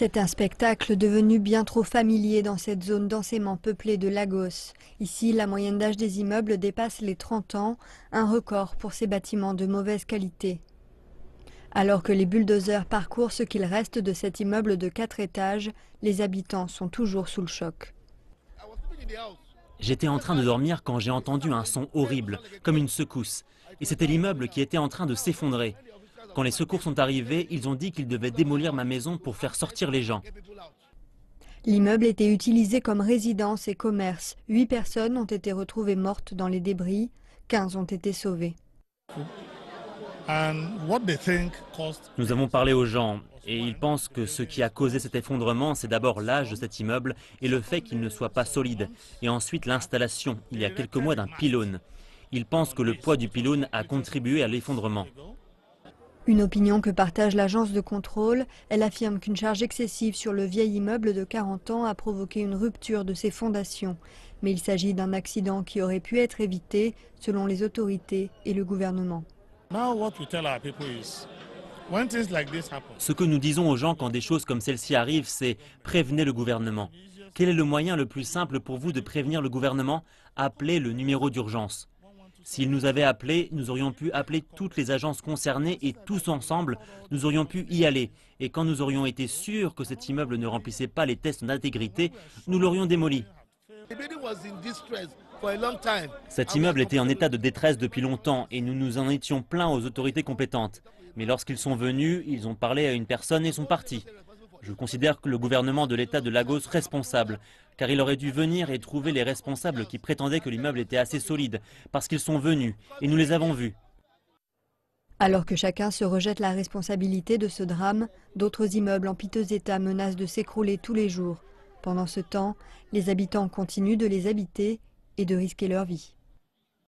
C'est un spectacle devenu bien trop familier dans cette zone densément peuplée de Lagos. Ici, la moyenne d'âge des immeubles dépasse les 30 ans, un record pour ces bâtiments de mauvaise qualité. Alors que les bulldozers parcourent ce qu'il reste de cet immeuble de 4 étages, les habitants sont toujours sous le choc. J'étais en train de dormir quand j'ai entendu un son horrible, comme une secousse. Et c'était l'immeuble qui était en train de s'effondrer. Quand les secours sont arrivés, ils ont dit qu'ils devaient démolir ma maison pour faire sortir les gens. L'immeuble était utilisé comme résidence et commerce. 8 personnes ont été retrouvées mortes dans les débris, 15 ont été sauvées. Nous avons parlé aux gens et ils pensent que ce qui a causé cet effondrement, c'est d'abord l'âge de cet immeuble et le fait qu'il ne soit pas solide. Et ensuite l'installation, il y a quelques mois, d'un pylône. Ils pensent que le poids du pylône a contribué à l'effondrement. Une opinion que partage l'agence de contrôle. Elle affirme qu'une charge excessive sur le vieil immeuble de 40 ans a provoqué une rupture de ses fondations. Mais il s'agit d'un accident qui aurait pu être évité selon les autorités et le gouvernement. Ce que nous disons aux gens quand des choses comme celle-ci arrivent, c'est prévenez le gouvernement. Quel est le moyen le plus simple pour vous de prévenir le gouvernement? Appelez le numéro d'urgence. S'ils nous avaient appelés, nous aurions pu appeler toutes les agences concernées et tous ensemble, nous aurions pu y aller. Et quand nous aurions été sûrs que cet immeuble ne remplissait pas les tests d'intégrité, nous l'aurions démoli. Cet immeuble était en état de détresse depuis longtemps et nous nous en étions plaints aux autorités compétentes. Mais lorsqu'ils sont venus, ils ont parlé à une personne et sont partis. Je considère que le gouvernement de l'État de Lagos responsable, car il aurait dû venir et trouver les responsables qui prétendaient que l'immeuble était assez solide, parce qu'ils sont venus et nous les avons vus. Alors que chacun se rejette la responsabilité de ce drame, d'autres immeubles en piteux état menacent de s'écrouler tous les jours. Pendant ce temps, les habitants continuent de les habiter et de risquer leur vie.